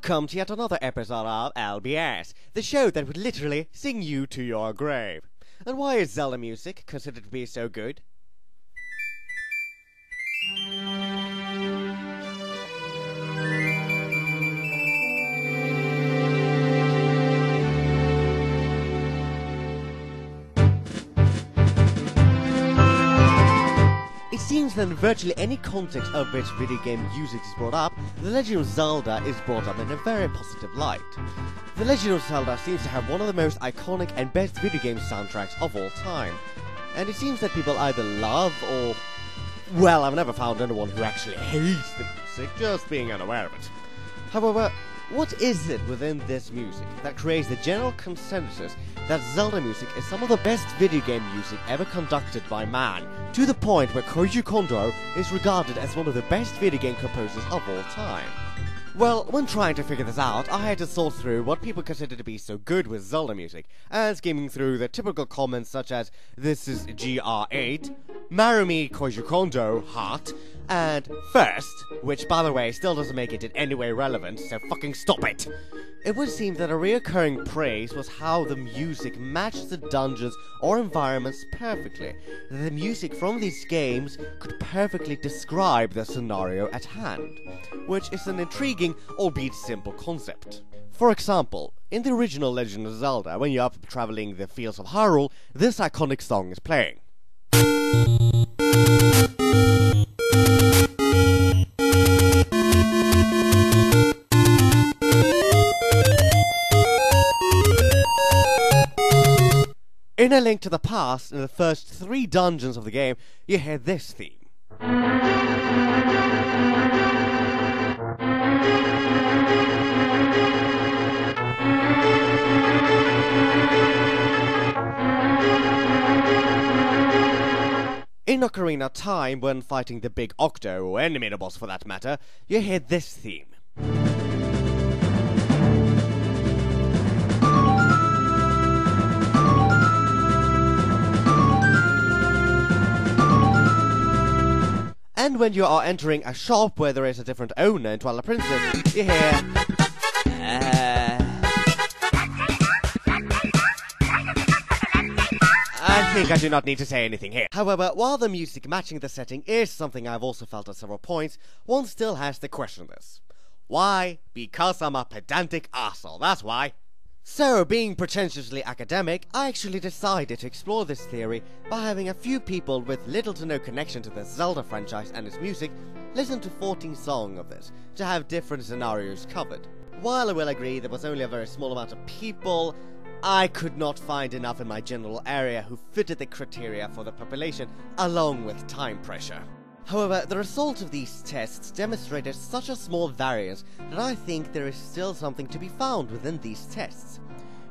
Welcome to yet another episode of LBS, the show that would literally sing you to your grave. And why is Zelda music considered to be so good? It seems that in virtually any context of which video game music is brought up, The Legend of Zelda is brought up in a very positive light. The Legend of Zelda seems to have one of the most iconic and best video game soundtracks of all time, and it seems that people either love or... well, I've never found anyone who actually hates the music, just being unaware of it. However, what is it within this music that creates the general consensus that Zelda music is some of the best video game music ever conducted by man, to the point where Koji Kondo is regarded as one of the best video game composers of all time? Well, when trying to figure this out, I had to sort through what people consider to be so good with Zelda music, and skimming through the typical comments such as, "This is GR8, marry me Koji Kondo, heart," and "first," which by the way still doesn't make it in any way relevant, so fucking stop it. It would seem that a reoccurring praise was how the music matched the dungeons or environments perfectly, that the music from these games could perfectly describe the scenario at hand, which is an intriguing, albeit simple concept. For example, in the original Legend of Zelda, when you're up traveling the fields of Hyrule, this iconic song is playing. In A Link to the Past, in the first 3 dungeons of the game, you hear this theme. In Ocarina of Time, when fighting the Big Octo, or any mini-boss for that matter, you hear this theme. And when you are entering a shop where there is a different owner in Twilight Princess, you hear... I think I do not need to say anything here. However, while the music matching the setting is something I've also felt at several points, one still has to question this. Why? Because I'm a pedantic arsehole, that's why. So, being pretentiously academic, I actually decided to explore this theory by having a few people with little to no connection to the Zelda franchise and its music listen to 14 songs of this, to have different scenarios covered. While I will agree there was only a very small amount of people, I could not find enough in my general area who fitted the criteria for the population, along with time pressure. However, the results of these tests demonstrated such a small variance that I think there is still something to be found within these tests.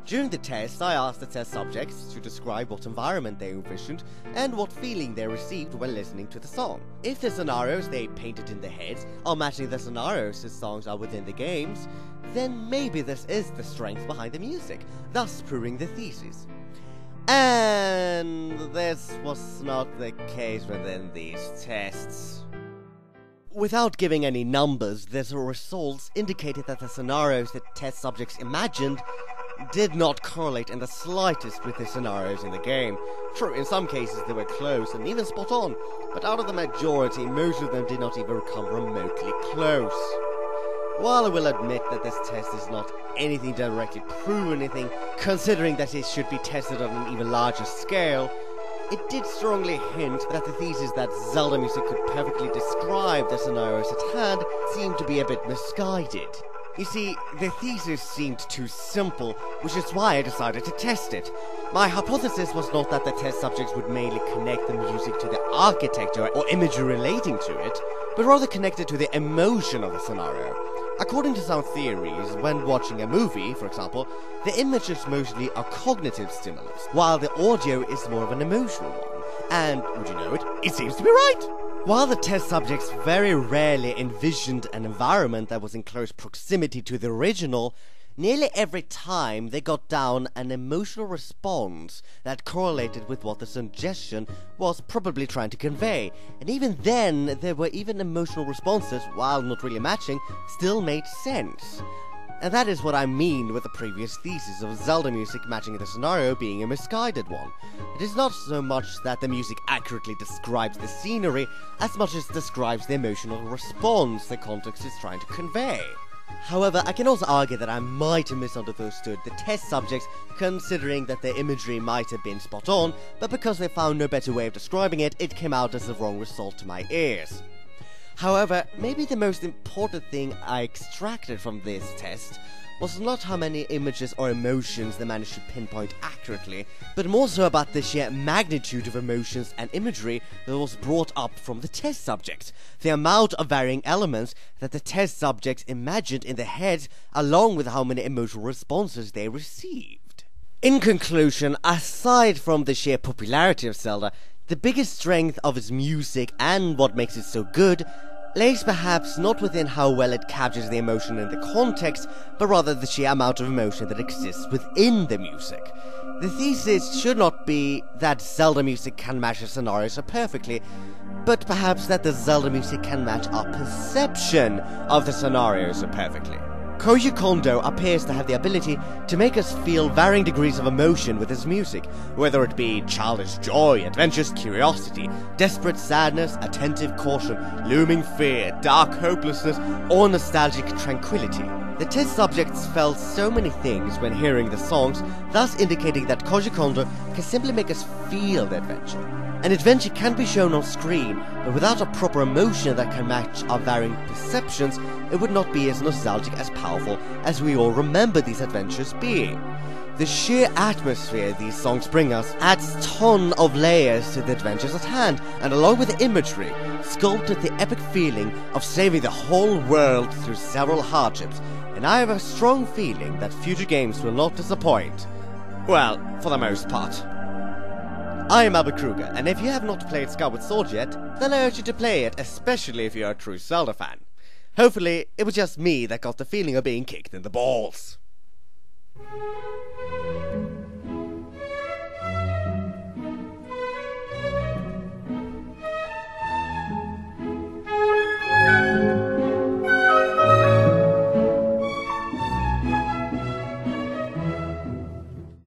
During the test, I asked the test subjects to describe what environment they envisioned and what feeling they received when listening to the song. If the scenarios they painted in their heads are matching the scenarios the songs are within the games, then maybe this is the strength behind the music, thus proving the thesis. And this was not the case within these tests. Without giving any numbers, the results indicated that the scenarios the test subjects imagined did not correlate in the slightest with the scenarios in the game. True, in some cases they were close and even spot on, but out of the majority, most of them did not even come remotely close. While I will admit that this test is not anything directly prove anything, considering that it should be tested on an even larger scale, it did strongly hint that the thesis that Zelda music could perfectly describe the scenarios at hand seemed to be a bit misguided. You see, the thesis seemed too simple, which is why I decided to test it. My hypothesis was not that the test subjects would mainly connect the music to the architecture or imagery relating to it, but rather connect it to the emotion of the scenario. According to some theories, when watching a movie, for example, the images mostly are cognitive stimulus, while the audio is more of an emotional one. And, would you know it, it seems to be right! While the test subjects very rarely envisioned an environment that was in close proximity to the original, nearly every time they got down an emotional response that correlated with what the suggestion was probably trying to convey, and even then there were even emotional responses, while not really matching, still made sense. and that is what I mean with the previous thesis of Zelda music matching the scenario being a misguided one. It is not so much that the music accurately describes the scenery, as much as describes the emotional response the context is trying to convey. However, I can also argue that I might have misunderstood the test subjects, considering that their imagery might have been spot on, but because they found no better way of describing it, it came out as the wrong result to my ears. However, maybe the most important thing I extracted from this test was not how many images or emotions they managed to pinpoint accurately, but more so about the sheer magnitude of emotions and imagery that was brought up from the test subjects, the amount of varying elements that the test subjects imagined in their heads, along with how many emotional responses they received. In conclusion, aside from the sheer popularity of Zelda, the biggest strength of its music and what makes it so good lays perhaps not within how well it captures the emotion in the context, but rather the sheer amount of emotion that exists within the music. The thesis should not be that Zelda music can match the scenario so perfectly, but perhaps that the Zelda music can match our perception of the scenario so perfectly. Koji Kondo appears to have the ability to make us feel varying degrees of emotion with his music, whether it be childish joy, adventurous curiosity, desperate sadness, attentive caution, looming fear, dark hopelessness, or nostalgic tranquility. The test subjects felt so many things when hearing the songs, thus indicating that Koji Kondo can simply make us feel the adventure. An adventure can be shown on screen, but without a proper emotion that can match our varying perceptions, it would not be as nostalgic, as powerful as we all remember these adventures being. The sheer atmosphere these songs bring us adds ton of layers to the adventures at hand, and along with the imagery, sculpted the epic feeling of saving the whole world through several hardships, and I have a strong feeling that future games will not disappoint. Well, for the most part. I am Albert Kruger, and if you have not played Skyward Sword yet, then I urge you to play it, especially if you are a true Zelda fan. Hopefully, it was just me that got the feeling of being kicked in the balls.